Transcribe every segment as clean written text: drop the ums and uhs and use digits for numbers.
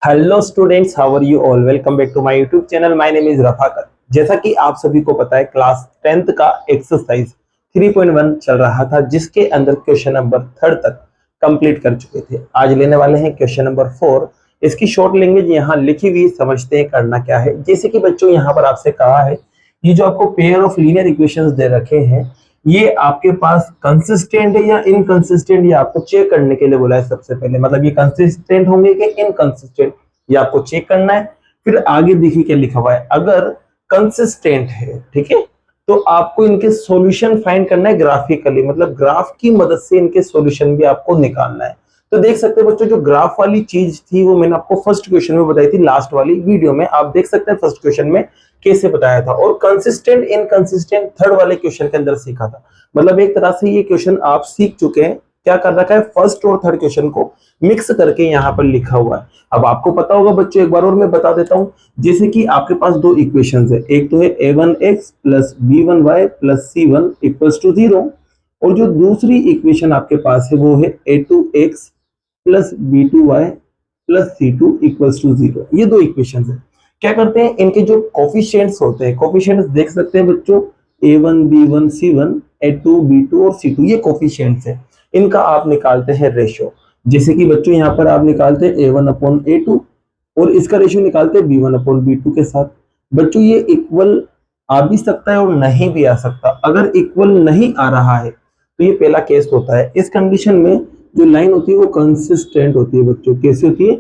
Hello students, how are you all. Welcome back to my YouTube channel. My name is Rafaqat. जैसा कि आप सभी को पता है, क्लास 10th का एक्सरसाइज 3.1 चल रहा था, जिसके अंदर क्वेश्चन नंबर 3 तक कंप्लीट कर चुके थे। आज लेने वाले हैं क्वेश्चन नंबर 4। इसकी शॉर्ट लैंग्वेज यहाँ लिखी हुई, समझते हैं करना क्या है। जैसे कि बच्चों यहाँ पर आपसे कहा है, ये जो आपको पेयर ऑफ लीनियर इक्वेशंस दे रखे हैं, ये आपके पास कंसिस्टेंट है या इनकंसिस्टेंट, ये आपको चेक करने के लिए बोला है। सबसे पहले मतलब ये कंसिस्टेंट होंगे कि इनकंसिस्टेंट, ये आपको चेक करना है। फिर आगे देखिए क्या लिखा हुआ है, अगर कंसिस्टेंट है, ठीक है, तो आपको इनके सॉल्यूशन फाइंड करना है ग्राफिकली, मतलब ग्राफ की मदद से इनके सॉल्यूशन भी आपको निकालना है। तो देख सकते हैं बच्चों, जो ग्राफ वाली चीज थी वो मैंने आपको फर्स्ट क्वेश्चन में बताई थी, लास्ट वाली वीडियो में आप देख सकते हैं फर्स्ट क्वेश्चन में कैसे बताया था, और कंसिस्टेंट इनकंसिस्टेंट थर्ड वाले क्वेश्चन के अंदर सीखा था। मतलब एक तरह से ये क्वेश्चन आप सीख चुके हैं। क्या कर रखा है, फर्स्ट और थर्ड क्वेश्चन को मिक्स करके यहाँ पर लिखा हुआ है। अब आपको पता होगा बच्चों, एक बार और मैं बता देता हूं। जैसे कि आपके पास दो इक्वेशंस है, एक तो है a1x plus b1y plus c1 equals to 0, और जो दूसरी इक्वेशन आपके पास है वो है a2x plus b2y plus c2 equals to 0। ये दो इक्वेशंस है। क्या करते हैं, इनके जो कोफिशिएंट्स होते हैं, कोफिशिएंट्स देख सकते हैं बच्चों, a1 b1 c1 a2 b2 और c2, ये कोफिशिएंट्स है। इनका आप निकालते हैं रेशियो। जैसे कि बच्चों यहाँ पर आप निकालते हैं a1 अपॉन a2, और इसका रेशियो निकालते हैं b1 अपॉन b2 के साथ। बच्चों ये इक्वल आ भी सकता है और नहीं भी आ सकता। अगर इक्वल नहीं आ रहा है तो ये पहला केस होता है। इस कंडीशन में जो लाइन होती है वो कंसिस्टेंट होती है बच्चों। कैसे होती है,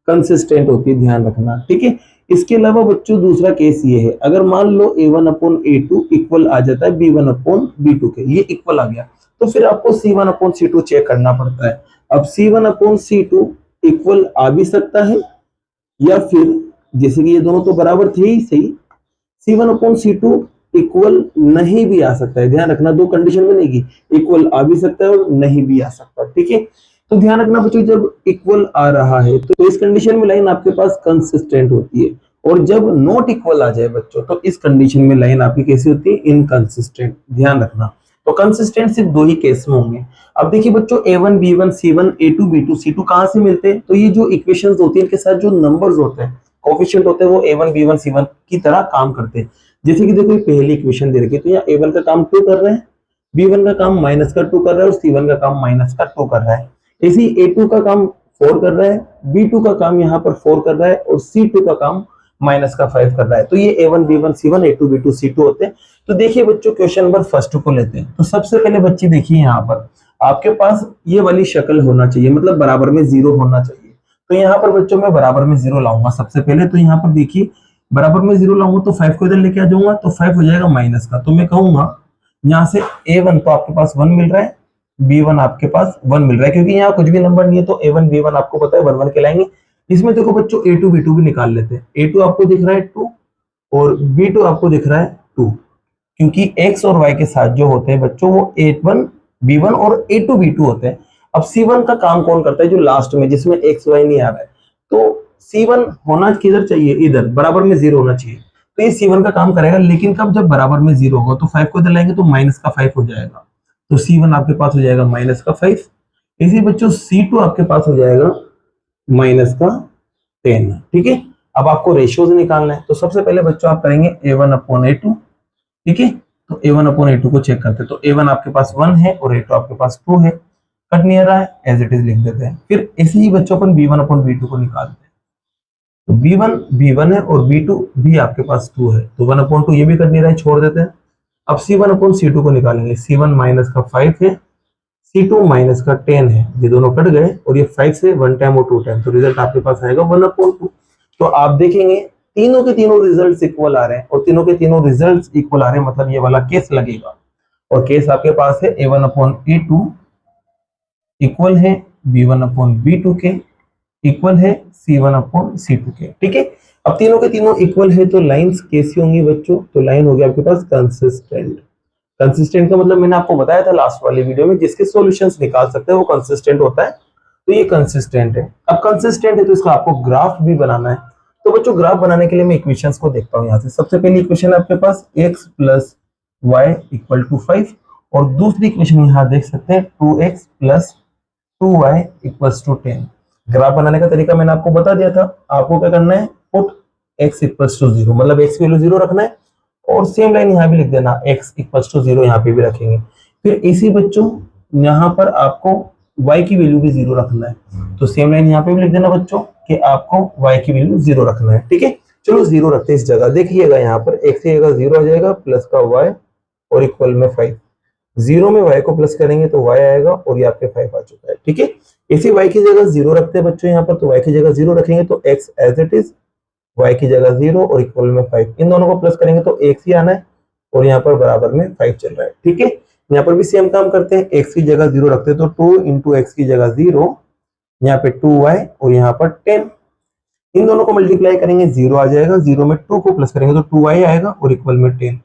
कंसिस्टेंट होती है, ध्यान रखना, ठीक है। इसके अलावा बच्चों दूसरा केस ये है, अगर मान लो a1 अपॉन a2 इक्वल आ जाता है b1 अपॉन b2 के, ये इक्वल आ गया, तो फिर आपको c1 अपॉन c2 चेक करना पड़ता है। अब c1 अपॉन c2 इक्वल आ भी सकता है, या फिर जैसे कि ये दोनों तो बराबर थे ही सही, c1 अपॉन c2 इक्वल नहीं भी आ सकता है। ध्यान रखना, दो कंडीशन बनेगी, इक्वल आ भी सकता है और नहीं भी आ सकता, ठीक है। तो ध्यान रखना बच्चों, जब इक्वल आ रहा है तो इस कंडीशन में लाइन आपके पास कंसिस्टेंट होती है, और जब नॉट इक्वल आ जाए बच्चों तो इस कंडीशन में लाइन आपकी कैसी होती है, इनकंसिस्टेंट। ध्यान रखना, तो कंसिस्टेंट सिर्फ दो ही केस में होंगे। अब देखिए बच्चों, a1 b1 c1 a2 b2 c2 कहां से मिलते हैं, तो ये जो इक्वेशंस होती है इनके साथ जो नंबर्स होते हैं, कोफिशिएंट होते हैं, वो a1 b1 c1 की तरह काम करते हैं। जैसे कि देखो पहली इक्वेशन दे रखी है, तो यहाँ a1 का काम 2 कर रहे हैं, b1 का काम माइनस का 2 कर रहा है, और c1 का काम माइनस का 2 कर रहा है। इसी a2 का काम 4 कर रहा है, b2 का काम यहाँ पर 4 कर रहा है, और c2 का काम माइनस का 5 कर रहा है। तो ये a1 b1 c1 a2 b2 c2 होते हैं। तो देखिए बच्चों, क्वेश्चन नंबर फर्स्ट को लेते हैं। तो सबसे पहले बच्चे देखिए, यहाँ पर आपके पास ये वाली शक्ल होना चाहिए, मतलब बराबर में 0 होना चाहिए। तो यहाँ पर बच्चों मैं बराबर में 0 लाऊंगा सबसे पहले। तो यहाँ पर देखिए बराबर में 0 लाऊंगा तो 5 को इधर लेके आ जाऊंगा, तो 5 हो जाएगा माइनस का। तो मैं कहूंगा यहाँ से a1 तो आपके पास 1 मिल रहा है, b1 आपके पास 1 मिल रहा है, क्योंकि यहाँ कुछ भी नंबर नहीं है तो a1 b1 आपको पता है 1 1 के लाएंगे। इसमें देखो बच्चों a2 b2 भी निकाल लेते हैं। a2 आपको दिख रहा है 2 और b2 आपको दिख रहा है 2, क्योंकि x और y के साथ जो होते हैं बच्चों वो a1 b1 और a2 b2 होते हैं। अब c1 का काम कौन करता है, जो लास्ट में जिसमें x y नहीं आ रहा है, तो c1 होना किधर चाहिए, इधर बराबर में 0 होना चाहिए। तो ये c1 का काम करेगा, लेकिन कब, जब बराबर में 0 होगा। तो 5 को इधर लाएंगे तो माइनस का 5 हो जाएगा, तो c1 आपके पास हो जाएगा माइनस का 5। इसी बच्चों c2 आपके पास हो जाएगा माइनस का 10, ठीक है। अब आपको रेशियोज निकालना है, तो सबसे पहले बच्चों आप करेंगे a1 अपॉन a2, ठीक है। तो a1 अपॉन a2 को चेक करते हैं, तो a1 आपके पास 1 है और a2 आपके पास 2 है, कट नहीं आ रहा है, एज इट इज लिख देते हैं। फिर इसी ही बच्चों अपन b1 अपॉन b2 को निकालते हैं, तो b1 b1 है और b2 भी आपके पास 2 है, तो 1 अपॉन 2 ये भी कट नहीं रहा है, छोड़ देते हैं। अब c1 अपॉन c2 को निकालेंगे, c1 माइनस का 5 है, c2 माइनस का 10 है, ये दोनों कट गए, और ये 5 से 1 टाइम और 2 टाइम, तो रिजल्ट आपके पास आएगा 1 अपॉन 2। तो आप देखेंगे तीनों के तीनों रिजल्ट्स इक्वल आ रहे हैं, और तीनों के तीनों रिजल्ट्स इक्वल आ रहे हैं, मतलब ये वाला केस लगेगा। और केस आपके पास है a1 अपॉन a2 इक्वल है b1 अपॉन b2 के, इक्वल है c1 अपॉन c2 के, ठीक है। अब तीनों के तीनों इक्वल है, तो लाइंस कैसी होंगी बच्चों, तो लाइन होगी आपके पास कंसिस्टेंट। कंसिस्टेंट का मतलब मैंने आपको बताया था लास्ट वाली वीडियो में, जिसके सॉल्यूशंस निकाल सकते हैं वो कंसिस्टेंट होता है। तो ये कंसिस्टेंट है। अब कंसिस्टेंट है तो इसका आपको ग्राफ भी बनाना है। तो बच्चों ग्राफ बनाने के लिए मैं इक्वेशंस को देखता हूँ यहाँ से। सबसे पहली इक्वेशन है आपके पास x plus y equal to 5, और दूसरी इक्वेशन यहाँ देख सकते हैं 2x plus 2y equals to 10। Graph बनाने का तरीका मैंने आपको बता दिया था। आपको क्या करना है, पुट x इक्वल्स टू 0, मतलब x की वैल्यू 0 रखना है और सेम लाइन यहाँ भी लिख देना, x इक्वल्स टू 0 यहाँ पे भी रखेंगे। फिर इसी बच्चों यहाँ पर आपको y की वैल्यू भी 0 रखना है, तो सेम लाइन यहाँ पे भी लिख देना बच्चों कि आपको y की वैल्यू 0 रखना है। ठीक है, चलो 0 रखते हैं इस जगह। देखिएगा यहाँ पर x की जगह 0 आ जाएगा, प्लस का y और इक्वल में 5। 0 में y को प्लस करेंगे तो y आएगा और ये आपके 5 आ चुका है। ठीक है, इसी y की जगह 0 रखते हैं बच्चों यहाँ पर, तो y की जगह 0 रखेंगे तो x as it is, y की जगह 0 और इक्वल में 5, इन दोनों को प्लस करेंगे तो x ही आना है और यहाँ पर बराबर में 5 चल रहा है। ठीक है, यहाँ पर भी सेम काम करते हैं, x की जगह 0 रखते हैं तो 2 इंटू एक्स की जगह 0, यहाँ पे 2y और यहाँ पर 10, इन दोनों को मल्टीप्लाई करेंगे 0 आ जाएगा, 0 में 2 को प्लस करेंगे तो 2y आएगा और इक्वल में 10।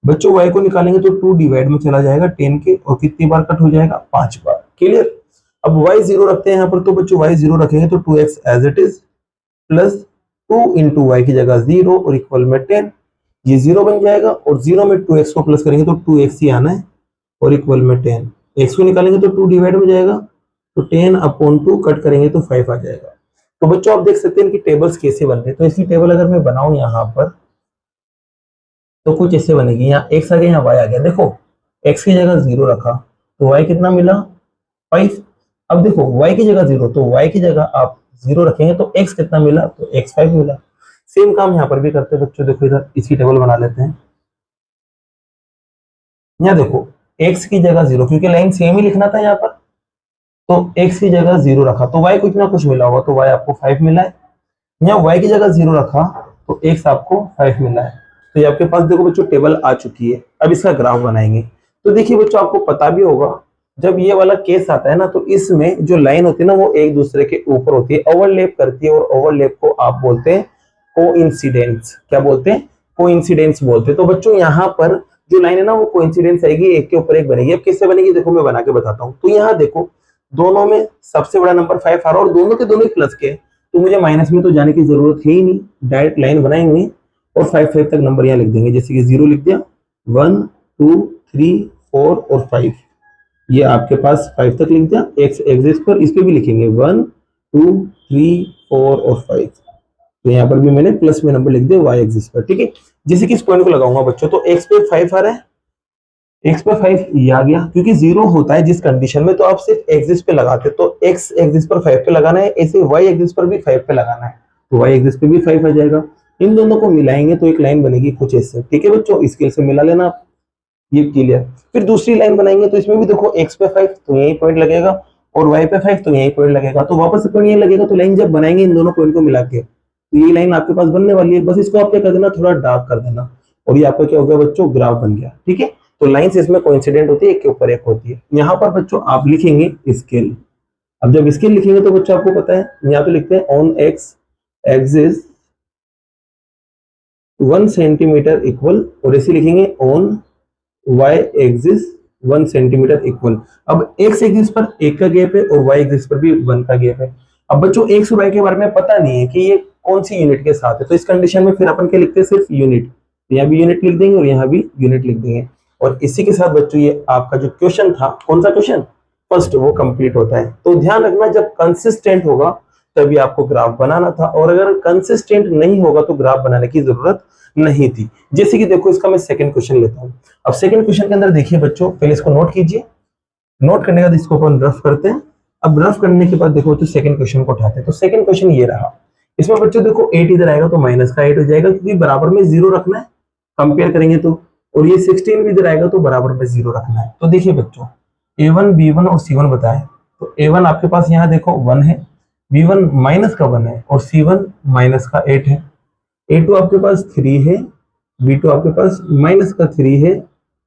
बच्चों y को निकालेंगे तो 2 डिवाइड में चला जाएगा 10 के, और कितनी बार कट हो जाएगा, 5 बार। क्लियर। अब y 0 रखते हैं यहाँ पर, तो बच्चों y 0 रखेंगे तो 2x as it is plus 2 into y की जगह 0 और इक्वल में 10, ये 0 बन जाएगा और 0 में 2x को प्लस करेंगे तो 2x ही आना है और इक्वल में 10। x को निकालेंगे तो 2 डिवाइड हो जाएगा, तो 10 अपॉन 2 कट करेंगे तो 5 आ जाएगा। तो बच्चों आप देख सकते हैं कि टेबल्स कैसे बन रहे हैं। तो इसकी टेबल अगर मैं बनाऊं यहाँ पर तो कुछ ऐसे बनेगी, यहाँ x आ गया, यहाँ y आ गया। देखो x की जगह 0 रखा तो y कितना मिला, 5। अब देखो y की जगह 0, तो y की जगह आप 0 रखेंगे तो x कितना मिला, तो x 5 मिला। सेम काम यहाँ पर भी करते हैं बच्चों। देखो इधर इसकी टेबल बना लेते हैं। यहाँ देखो x की जगह 0, क्योंकि लाइन सेम ही लिखना था यहाँ पर, तो x की जगह 0 रखा तो y कुछ ना कुछ मिला होगा, तो y आपको 5 मिला है। यहाँ y की जगह 0 रखा तो x आपको 5 मिला है। तो ये आपके पास देखो बच्चों टेबल आ चुकी है। अब इसका ग्राफ बनाएंगे। तो देखिए बच्चों आपको पता भी होगा, जब ये वाला केस आता है ना, तो इसमें जो लाइन होती है ना वो एक दूसरे के ऊपर होती है, ओवरलैप करती है, और ओवरलैप को आप बोलते हैं कोइंसिडेंस। क्या बोलते हैं, कोइंसिडेंस बोलते हैं। तो बच्चों यहाँ पर जो लाइन है ना वो कोइंसिडेंस आएगी, एक के ऊपर एक बनेगी। अब किससे बनेगी, देखो मैं बना के बताता हूँ। तो यहाँ देखो दोनों में सबसे बड़ा नंबर 5 आ रहा है और दोनों के दोनों ही प्लस के, तो मुझे माइनस में तो जाने की जरूरत है ही नहीं, डायरेक्ट लाइन बनाएंगे और 5 5 तक नंबर यहाँ लिख देंगे। जैसे कि 0 लिख दिया, 1 2 3 4 और 5, ये आपके पास 5 तक लिख दिया। एक्स एक्सिस पर इस पे भी लिखेंगे 1 2 3 4 और 5, तो यहाँ पर भी मैंने प्लस में नंबर लिख दिया वाई एक्सिस पर। ठीक है, जैसे कि इस पॉइंट को लगाऊंगा बच्चों, तो एक्स पे 5 आ रहा है, एक्स पे 5 ये आ गया, क्योंकि 0 होता है जिस कंडीशन में तो आप सिर्फ एक्सिस पे लगाते, तो एक्स एक्सिस पर 5 पे लगाना है, ऐसे वाई एक्सिस पर भी 5 पे लगाना है, तो वाई एक्सिस पे भी 5 आ जाएगा। इन दोनों को मिलाएंगे तो एक लाइन बनेगी कुछ ऐसे। ठीक है बच्चों, स्केल से मिला लेना आप, ये क्लियर। फिर दूसरी लाइन बनाएंगे तो इसमें भी देखो x पे 5 तो यही पॉइंट लगेगा और y पे 5 तो यही पॉइंट लगेगा, तो वापस से पॉइंट यही लगेगा। तो लाइन जब बनाएंगे इन दोनों पॉइंट को मिला के, तो ये लाइन आपके पास बनने वाली है। बस इसको आप क्या कर देना, थोड़ा डार्क कर देना, और ये आपका क्या हो गया बच्चों, ग्राफ बन गया। ठीक है, तो लाइंस इसमें कोइंसिडेंट होती है, एक के ऊपर एक होती है। यहाँ पर बच्चों आप लिखेंगे स्केल। अब जब स्केल लिखेंगे तो बच्चों आपको पता है यहाँ पे लिखते हैं on x axis 1 centimetre equal, और ऐसे लिखेंगे on y axis 1 centimetre equal. अब x एक्सिस पर 1 का गैप है और y एक्सिस पर भी 1 का गैप है। अब बच्चों x और y के बारे में पता नहीं है कि ये कौन सी यूनिट के साथ है, तो इस कंडीशन में फिर अपन क्या लिखते हैं, सिर्फ यूनिट। यहाँ भी यूनिट लिख देंगे और यहाँ भी यूनिट लिख देंगे। और इसी के साथ बच्चों ये आपका जो क्वेश्चन था, कौन सा क्वेश्चन, फर्स्ट, वो कंप्लीट होता है। तो ध्यान रखना, जब कंसिस्टेंट होगा तभी आपको ग्राफ बनाना था, और अगर कंसिस्टेंट नहीं होगा तो ग्राफ बनाने की जरूरत नहीं थी। जैसे कि देखो इसका मैं सेकंड क्वेश्चन लेता हूं। अब सेकंड क्वेश्चन के अंदर देखिए बच्चों, पहले इसको नोट कीजिए, नोट करने के बाद इसको अपन रफ करते हैं। अब रफ करने के बाद देखो तो सेकंड क्वेश्चन को उठाते हैं। तो सेकंड क्वेश्चन ये रहा, इसमें बच्चों देखो 8 इधर आएगा तो माइनस का 8 हो जाएगा, क्योंकि बराबर में 0 रखना है, कंपेयर करेंगे तो। और ये 16 भी इधर आएगा तो बराबर में 0 रखना है। तो देखिए बच्चों a1 b1 और c1 बताए, तो a1 आपके पास यहाँ देखो 1 है, b1 माइनस का 1 है और c1 माइनस का 8 है, a2 आपके पास 3 है, b2 आपके पास माइनस का 3 है,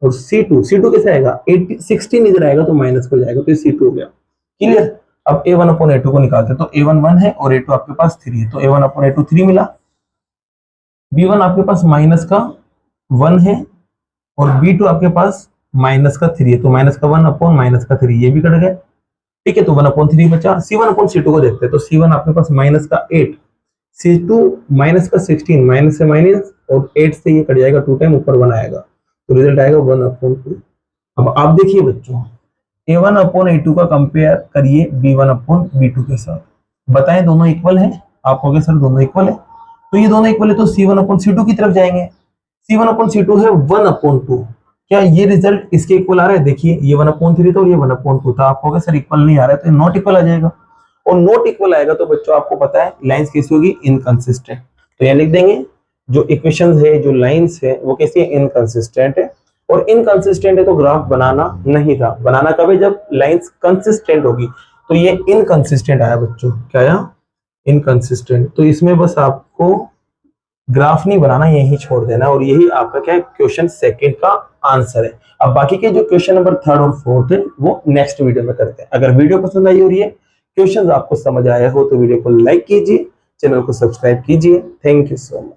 और c2 कैसे आएगा, 16 इधर आएगा तो माइनस हो जाएगा, तो c2 हो गया। क्लियर। अब a1 अपॉन a2 को निकालते हैं, तो a1 1 है और a2 आपके पास 3 है, तो a1 अपॉन a2 3 मिला। b1 आपके पास माइनस का 1 है और b2 आपके पास माइनस का 3 है, तो माइनस का 1 अपॉन माइनस का 3 ये भी कट गया। ठीक है, तो 1 अपॉन 3 बचा। c1 अपॉन c2 को देखते हैं, तो c1 आपके पास माइनस का 8, c2 माइनस का 16, माइनस से माइनस और 8 से ये कट जाएगा, 2 टाइम ऊपर 1 आएगा, तो रिजल्ट आएगा 1 अपॉन 2। अब आप देखिए बच्चों a1 अपॉन a2 का कंपेयर करिए b1 अपॉन b2 के साथ, बताएं दोनों इक्वल है? आप कहोगे सर दोनों इक्वल है, तो ये दोनों इक्वल है तो C1/C2 की तरफ जाएंगे। C1/C2 है 1/2। क्या ये रिजल्ट इसके इक्वल आ रहा है? देखिए ये 1/3 था और ये 1/2 था। आप कहोगे सर इक्वल नहीं आ रहा है, तो नॉट इक्वल आ जाएगा। और नॉट इक्वल आएगा तो बच्चों आपको पता है लाइंस कैसी होगी? इनकंसिस्टेंट। तो यहाँ लिख देंगे जो इक्वेशंस है, जो लाइंस है, वो कैसी है? इनकंसिस्टेंट है। और इनकंसिस्टेंट है तो ग्राफ बनाना नहीं था। बनाना कब है? जब लाइंस कंसिस्टेंट होगी। तो ये इनकंसिस्टेंट आया बच्चों। क्या आया? इनकंसिस्टेंट। तो इसमें बस आपको ग्राफ नहीं बनाना, यही छोड़ देना। और यही आपका क्या है? क्वेश्चन सेकंड का आंसर है। अब बाकी के जो क्वेश्चन नंबर थर्ड और फोर्थ है वो नेक्स्ट वीडियो में करते हैं। अगर वीडियो पसंद आई हो रही है, क्वेश्चन आपको समझ आया हो, तो वीडियो को लाइक कीजिए, चैनल को सब्सक्राइब कीजिए। Thank you so much.